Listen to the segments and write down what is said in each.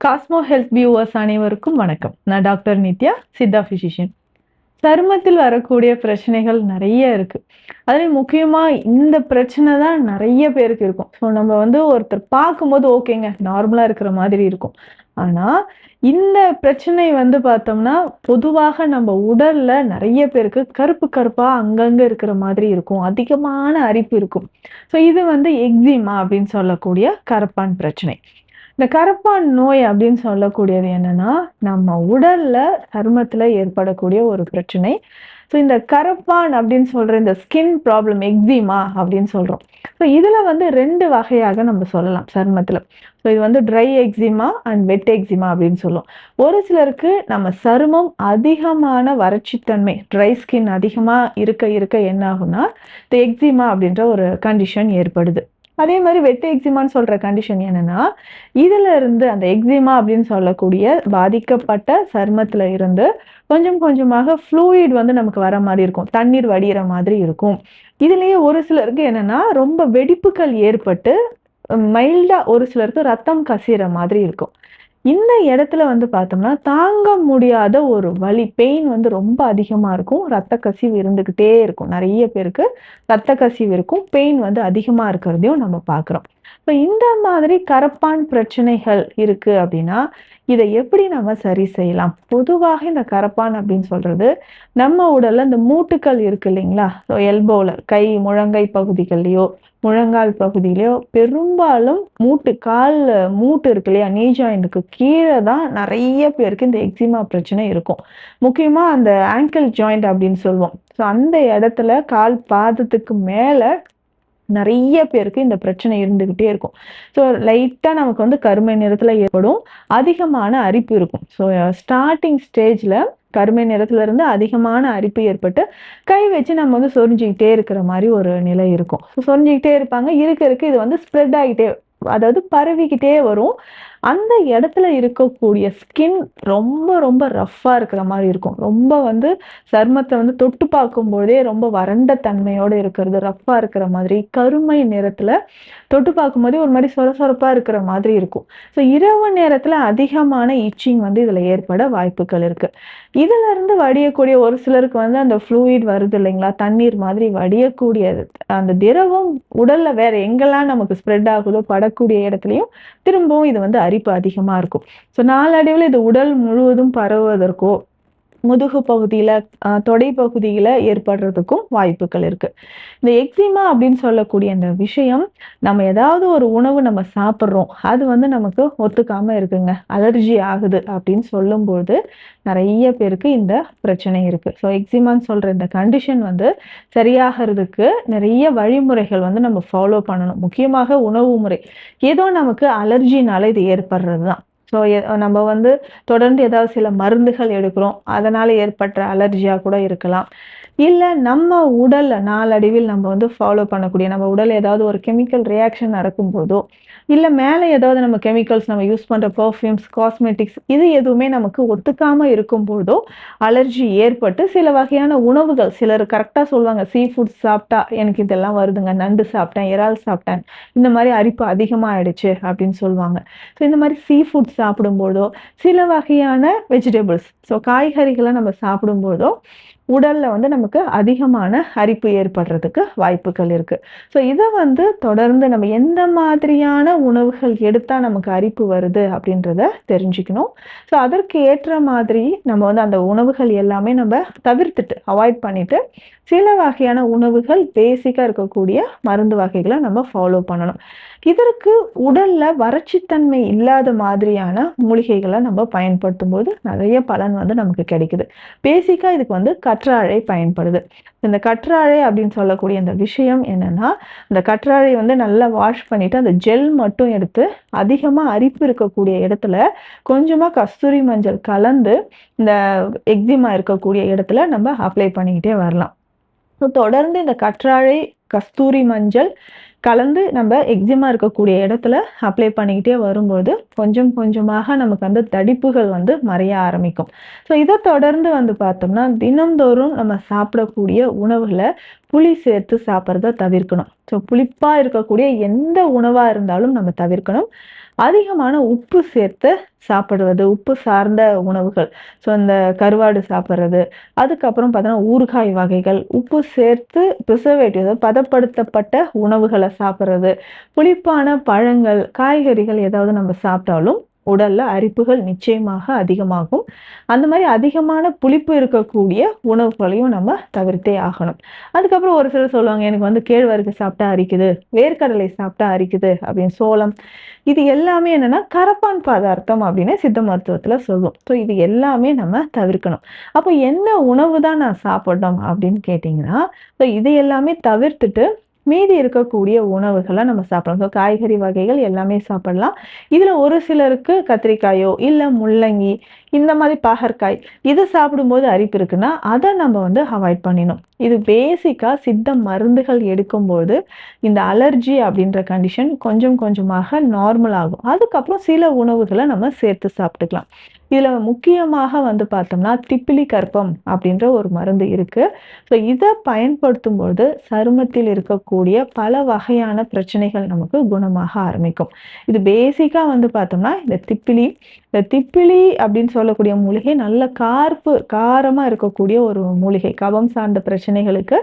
Cosmo health viewers அனைவருக்கும் வணக்கம். நான் டாக்டர் நித்யா, சித்தா பிசிஷியன். சருமத்தில் வரக்கூடிய பிரச்சனைகள் நிறைய இருக்கு. அதுலயும் முக்கியமா இந்த பிரச்சனை தான் நிறைய பேருக்கு இருக்கும். ஸோ நம்ம ஒருத்தர் பார்க்கும்போது ஓகேங்க, நார்மலா இருக்கிற மாதிரி இருக்கும். ஆனா, இந்த பிரச்சனை பார்த்தோம்னா, பொதுவாக நம்ம உடல்ல நிறைய பேருக்கு கருப்பு கருப்பா அங்கங்க இருக்கிற மாதிரி இருக்கும். அதிகமான அரிப்பு இருக்கும். ஸோ இது எக்ஸிமா அப்படின்னு சொல்லக்கூடிய கரப்பான் பிரச்சனை. இந்த கரப்பான் நோய் அப்படின்னு சொல்லக்கூடியது என்னன்னா, நம்ம உடல்ல சருமத்தில ஏற்படக்கூடிய ஒரு பிரச்சனை. ஸோ இந்த கரப்பான் அப்படின்னு சொல்ற இந்த ஸ்கின் ப்ராப்ளம் எக்ஸிமா அப்படின்னு சொல்றோம். ஸோ இதுல 2 வகையாக நம்ம சொல்லலாம் சருமத்தில. ஸோ இது try eczema and wet eczema அப்படின்னு சொல்லுவோம். ஒரு சிலருக்கு நம்ம சருமம் அதிகமான வறட்சித்தன்மை, ட்ரை ஸ்கின் அதிகமா இருக்க இருக்க என்ன ஆகும்னா, இந்த எக்ஸிமா அப்படின்ற ஒரு கண்டிஷன் ஏற்படுது. அதே மாதிரி வெட் எக்ஸிமான்னு சொல்ற கண்டிஷன் என்னன்னா, இதுல இருந்து அந்த எக்ஸிமா அப்படின்னு சொல்லக்கூடிய பாதிக்கப்பட்ட சருமத்துல இருந்து கொஞ்சம் கொஞ்சமாக ஃப்ளூயிட் நமக்கு வர மாதிரி இருக்கும். தண்ணீர் வடியிற மாதிரி இருக்கும். இதுலயே ஒரு சிலருக்கு என்னன்னா, ரொம்ப வெடிப்புகள் ஏற்பட்டு மைல்டா ஒரு சிலருக்கு ரத்தம் கசியிற மாதிரி இருக்கும். இந்த இடத்துல பார்த்தோம்னா, தாங்க முடியாத ஒரு வலி, பெயின் ரொம்ப அதிகமா இருக்கும். ரத்த கசிவு இருந்துகிட்டே இருக்கும். நெறைய பேருக்கு ரத்த கசிவு இருக்கும். பெயின் அதிகமா இருக்கிறதையும் நம்ம பார்க்குறோம். இப்ப இந்த மாதிரி கரப்பான் பிரச்சனைகள் இருக்கு அப்படின்னா, இத எப்படி நம்ம சரி செய்யலாம்? பொதுவாக இந்த கரப்பான் அப்படின்னு சொல்றது, நம்ம உடல்ல இந்த மூட்டுக்கள் இருக்கு இல்லைங்களா? ஸோ எல்போல கை, முழங்கை பகுதிகள்லயோ, முழங்கால் பகுதியிலயோ பெரும்பாலும் கால் மூட்டு இருக்கு இல்லையா? நீ ஜாயிண்ட்க்கு கீழ தான் நெறைய பேருக்கு இந்த எக்ஸிமா பிரச்சனை இருக்கும். முக்கியமா அந்த ஆங்கிள் ஜாயிண்ட் அப்படின்னு சொல்லுவோம். ஸோ அந்த இடத்துல கால் பாதத்துக்கு மேல நெறைய பேருக்கு இந்த பிரச்சனை இருந்துகிட்டே இருக்கும். ஸோ லைட்டா நமக்கு கருமை நிறத்துல ஏற்படும். அதிகமான அரிப்பு இருக்கும். ஸோ ஸ்டார்ட்டிங் ஸ்டேஜ்ல கருமை நிறத்துல இருந்து அதிகமான அரிப்பு ஏற்பட்டு, கை வச்சு நம்ம சொரிஞ்சுக்கிட்டே இருக்கிற மாரி ஒரு நிலை இருக்கும். சொரிஞ்சுக்கிட்டே இருப்பாங்க. இருக்க இருக்க இது ஸ்ப்ரெட் ஆகிட்டே, அதாவது பரவிக்கிட்டே வரும். அந்த இடத்துல இருக்கக்கூடிய ஸ்கின் ரொம்ப ரொம்ப ரஃப்பா இருக்கிற மாரி இருக்கும். ரொம்ப சருமத்த தொட்டு பார்க்கும்போதே ரொம்ப வறண்ட தன்மையோட இருக்கிறது, ரஃப்பா இருக்கிற மாதிரி, கருமை நிறத்துல தொட்டு பார்க்கும்போதே ஒரு மாரி சொர சொரப்பா இருக்கிற மாதிரி இருக்கும். ஸோ இரவு நேரத்துல அதிகமான இச்சிங் இதுல ஏற்பட வாய்ப்புகள் இருக்கு. இதுல இருந்து வடியக்கூடிய ஒரு சிலருக்கு அந்த ஃப்ளூயிட் வருது இல்லைங்களா? தண்ணீர் மாதிரி வடியக்கூடியது. அந்த திரவம் உடல்ல வேற எங்கெல்லாம் நமக்கு ஸ்ப்ரெட் ஆகுதோ, படக்கூடிய இடத்துலயும் திரும்பவும் இது அரிப்பு அதிகமா இருக்கும். ஸோ நாளடைவுல இது உடல் முழுவதும் பரவுவதற்கோ, முதுகு பகுதியில, தொடை பகுதியில ஏற்படுறதுக்கும் வாய்ப்புகள் இருக்கு. இந்த எக்ஸிமா அப்படின்னு சொல்லக்கூடிய இந்த விஷயம், நம்ம ஏதாவது ஒரு உணவு நம்ம சாப்பிடுறோம். அது நமக்கு ஒத்துக்காம இருக்குங்க. அலர்ஜி ஆகுது அப்படின்னு சொல்லும்போது, நெறைய பேருக்கு இந்த பிரச்சனை இருக்கு. ஸோ எக்ஸிமான்னு சொல்ற இந்த கண்டிஷன் சரியாகறதுக்கு நெறைய வழிமுறைகள் நம்ம ஃபாலோ பண்ணணும். முக்கியமாக உணவு முறை. ஏதோ நமக்கு அலர்ஜினால இது ஏற்படுறது தான். ஸோ நம்ம தொடர்ந்து ஏதாவது சில மருந்துகள் எடுக்கிறோம். அதனால ஏற்பட்ட அலர்ஜியா கூட இருக்கலாம். இல்ல நம்ம உடல்ல நாளடைவில் நம்ம ஃபாலோ பண்ணக்கூடிய, நம்ம உடல்ல ஏதாவது ஒரு கெமிக்கல் ரியாக்ஷன் நடக்கும்போதோ, இல்ல மேல ஏதாவது நம்ம கெமிக்கல்ஸ் நம்ம யூஸ் பண்ற பெர்ஃப்யூம்ஸ், காஸ்மெட்டிக்ஸ் இது எதுவுமே நமக்கு ஒத்துக்காம இருக்கும்போதோ, அலர்ஜி ஏற்பட்டு சில வகையான உணவுகள் சிலர் கரெக்ட்டா சொல்லுவாங்க. சீ ஃபுட்ஸ் சாப்பிட்டா எனக்கு இதெல்லாம் வருதுங்க. நண்டு சாப்பிட்டேன், இறால் சாப்பிட்டேன். இந்த மாரி அரிப்பு அதிகமா ஆயிடுச்சு அப்படின்னு சொல்லுவாங்க. ஸோ இந்த மாரி சீ ஃபுட் சாப்பிடும்போதோ, சில வகையான வெஜிடபிள்ஸ், ஸோ காய்கறிகள நம்ம சாப்பிடும்போதோ, உடல்ல நமக்கு அதிகமான அரிப்பு ஏற்படுறதுக்கு வாய்ப்புகள் இருக்கு. ஸோ இத தொடர்ந்து நம்ம எந்த மாதிரியான உணவுகள் எடுத்தா நமக்கு அரிப்பு வருது அப்படின்றத தெரிஞ்சுக்கணும். ஸோ அதற்கு ஏற்ற மாதிரி நம்ம அந்த உணவுகள் எல்லாமே நம்ம தவிர்த்துட்டு, அவாய்ட் பண்ணிட்டு, சில வகையான உணவுகள் பேசிக்கா இருக்கக்கூடிய மருந்து வகைகள நம்ம ஃபாலோ பண்ணணும். இதற்கு உடல்ல வறட்சித்தன்மை இல்லாத மாதிரியான மூலிகைகள நம்ம பயன்படுத்தும்போது நெறைய பலன் நமக்கு கிடைக்குது. பேசிக்கா இதுக்கு கற்றாழை பயன்படுது. இந்த கற்றாழை அப்படின்னு சொல்லக்கூடிய இந்த விஷயம் என்னன்னா, இந்த கற்றாழை நல்லா வாஷ் பண்ணிட்டு, அந்த ஜெல் மட்டும் எடுத்து, அதிகமா அரிப்பு இருக்கக்கூடிய இடத்துல கொஞ்சமா கஸ்தூரி மஞ்சள் கலந்து, இந்த எக்ஸிமா இருக்கக்கூடிய இடத்துல நம்ம அப்ளை பண்ணிக்கிட்டே வரலாம். ஸோ தொடர்ந்து இந்த கற்றாழை, கஸ்தூரி மஞ்சள் கலந்து நம்ம எக்ஸிமா இருக்கக்கூடிய இடத்துல அப்ளை பண்ணிக்கிட்டே வரும்போது, கொஞ்சம் கொஞ்சமாக நமக்கு தடிப்புகள் மறைய ஆரம்பிக்கும். ஸோ இத தொடர்ந்து பார்த்தோம்னா, தினம்தோறும் நம்ம சாப்பிடக்கூடிய உணவுல புளி சேர்த்து சாப்பிடுறத தவிர்க்கணும். ஸோ புளிப்பா இருக்கக்கூடிய எந்த உணவா இருந்தாலும் நம்ம தவிர்க்கணும். அதிகமான உப்பு சேர்த்து சாப்பிடுவது, உப்பு சார்ந்த உணவுகள். ஸோ இந்த கருவாடு சாப்பிடுறது, அதுக்கப்புறம் பார்த்தோன்னா ஊறுகாய் வகைகள், உப்பு சேர்த்து ப்ரிசர்வேட்டிவ் அதாவது பதப்படுத்தப்பட்ட உணவுகள சாப்பிடுறது, புளிப்பான பழங்கள், காய்கறிகள் ஏதாவது நம்ம சாப்பிட்டாலும் உடல்ல அரிப்புகள் நிச்சயமாக அதிகமாகும். அந்த மாரி அதிகமான புளிப்பு இருக்கக்கூடிய உணவுகளையும் நம்ம தவிர்த்தே ஆகணும். அதுக்கப்புறம் ஒரு சிலர் சொல்லுவாங்க, "எனக்கு வந்து கேழ்வரகு சாப்பிட்டா அரிக்குது, வேர்க்கடலை சாப்பிட்டா அரிக்குது" அப்படின்னு. சோளம் இது எல்லாமே என்னன்னா கரப்பான் பதார்த்தம் அப்படின்னு சித்த மருத்துவத்துல சொல்லுவோம். ஸோ இது எல்லாமே நம்ம தவிர்க்கணும். அப்போ என்ன உணவு தான் நான் சாப்பிடணும் அப்படின்னு கேட்டீங்கன்னா, ஸோ இது எல்லாமே தவிர்த்துட்டு மீதி இருக்கக்கூடிய உணவுகள நம்ம சாப்பிடலாம். ஸோ காய்கறி வகைகள் எல்லாமே சாப்பிடலாம். இதுல ஒரு சிலருக்கு கத்திரிக்காயோ, இல்ல முள்ளங்கி, இந்த மாதிரி பாகற்காய் இது சாப்பிடும்போது அரிப்பு இருக்குன்னா, அத நம்ம வந்து அவாய்ட் பண்ணிடணும். இது பேசிக்கா சித்த மருந்துகள் எடுக்கும்போது, இந்த அலர்ஜி அப்படின்ற கண்டிஷன் கொஞ்சம் கொஞ்சமாக நார்மல் ஆகும். அதுக்கப்புறம் சில உணவுகள நம்ம சேர்த்து சாப்பிட்டுக்கலாம். இதுல முக்கியமாக வந்து பார்த்தோம்னா, திப்பிலி கற்பம் அப்படின்ற ஒரு மருந்து இருக்கு. ஸோ இத பயன்படுத்தும்போது சருமத்தில் இருக்கக்கூடிய பல வகையான பிரச்சனைகள் நமக்கு குணமாக ஆரம்பிக்கும். இது பேசிக்கா வந்து பார்த்தோம்னா, இந்த திப்பிலி அப்படின்னு சொல்லக்கூடிய மூலிகை நல்ல காரமா இருக்கக்கூடிய ஒரு மூலிகை. கபம் சார்ந்த பிரச்சனைகளுக்கு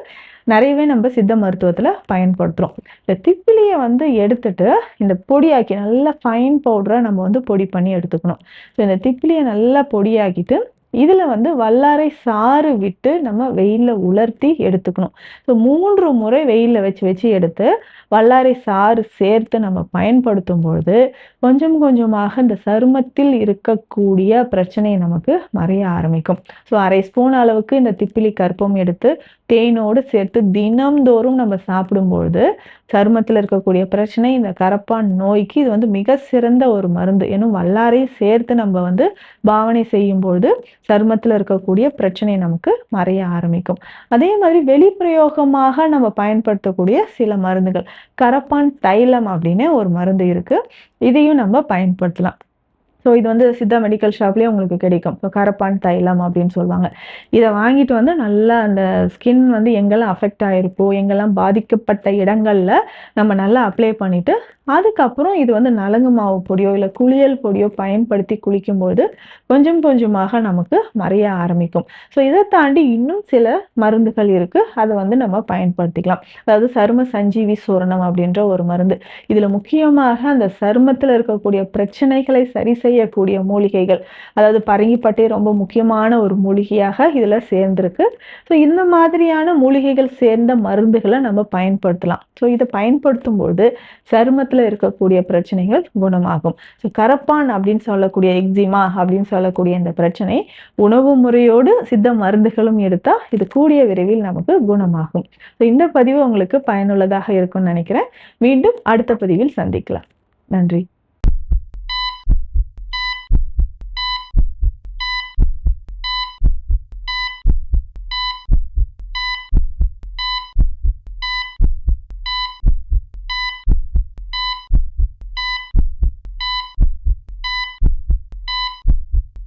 நிறையவே நம்ம சித்த மருத்துவத்துல பயன்படுத்துறோம். இந்த திப்பிலிய வந்து எடுத்துட்டு இந்த பொடியாக்கி நல்ல ஃபைன் பவுடரா நம்ம வந்து பொடி பண்ணி எடுத்துக்கணும். ஸோ இந்த திப்பிலிய நல்லா பொடியாக்கிட்டு இதுல வந்து வல்லாரை சாறு விட்டு நம்ம வெயில்ல உலர்த்தி எடுத்துக்கணும். ஸோ 3 முறை வெயில்ல வச்சு வச்சு எடுத்து வல்லாரை சாறு சேர்த்து நம்ம பயன்படுத்தும் பொழுது கொஞ்சம் கொஞ்சமாக இந்த சருமத்தில் இருக்கக்கூடிய பிரச்சனை நமக்கு மறைய ஆரம்பிக்கும். ஸோ 1/2 ஸ்பூன் அளவுக்கு இந்த திப்பிலி கற்பம் எடுத்து தேனோடு சேர்த்து தினம்தோறும் நம்ம சாப்பிடும்பொழுது சருமத்தில் இருக்கக்கூடிய பிரச்சனை, இந்த கரப்பான் நோய்க்கு இது வந்து மிக சிறந்த ஒரு மருந்து. ஏன்னும் வல்லாரையும் சேர்த்து நம்ம வந்து பாவனை செய்யும்பொழுது சருமத்தில் இருக்கக்கூடிய பிரச்சனை நமக்கு மறைய ஆரம்பிக்கும். அதே மாதிரி வெளிப்பிரயோகமாக நம்ம பயன்படுத்தக்கூடிய சில மருந்துகள், கரப்பான் தைலம் அப்படின்னு ஒரு மருந்து இருக்கு. இதையும் நம்ம பயன்படுத்தலாம். ஸோ இது வந்து சித்தா மெடிக்கல் ஷாப்லயே உங்களுக்கு கிடைக்கும். ஸோ கரப்பான் தைலம் அப்படின்னு சொல்லுவாங்க. இத வாங்கிட்டு வந்து நல்லா அந்த ஸ்கின் வந்து எங்கெல்லாம் அஃபெக்ட் ஆயிருக்கோ, எங்கெல்லாம் பாதிக்கப்பட்ட இடங்கள்ல நம்ம நல்லா அப்ளை பண்ணிட்டு, அதுக்கப்புறம் இது வந்து நலங்கு மாவு பொடியோ, இல்ல குளியல் பொடியோ பயன்படுத்தி குளிக்கும்போது கொஞ்சம் கொஞ்சமாக நமக்கு மறைய ஆரம்பிக்கும். ஸோ இத தாண்டி இன்னும் சில மருந்துகள் இருக்கு. அத வந்து நம்ம பயன்படுத்திக்கலாம். அதாவது சரும சஞ்சீவி சூரணம் அப்படின்ற ஒரு மருந்து. இதுல முக்கியமாக அந்த சருமத்துல இருக்கக்கூடிய பிரச்சனைகளை சரி செய்யக்கூடிய மூலிகைகள். அதாவது பரங்கிப்பட்டை ரொம்ப முக்கியமான ஒரு மூலிகையாக இதுல சேர்ந்திருக்கு. ஸோ இந்த மாதிரியான மூலிகைகள் சேர்ந்த மருந்துகள நம்ம பயன்படுத்தலாம். ஸோ இத பயன்படுத்தும்போது சருமத்துல இருக்கக்கூடிய பிரச்சனைகள் குணமாகும். ஸோ கரப்பான் அப்படின்னு சொல்லக்கூடிய எக்ஸிமா அப்படின்னு சொல்லக்கூடிய இந்த பிரச்சனை உணவு முறையோடு சித்த மருந்துகளும் எடுத்தா இது கூடிய விரைவில் நமக்கு குணமாகும். ஸோ இந்த பதிவு உங்களுக்கு பயனுள்ளதாக இருக்கும்னு நினைக்கிறேன். மீண்டும் அடுத்த பதிவில் சந்திக்கலாம். நன்றி.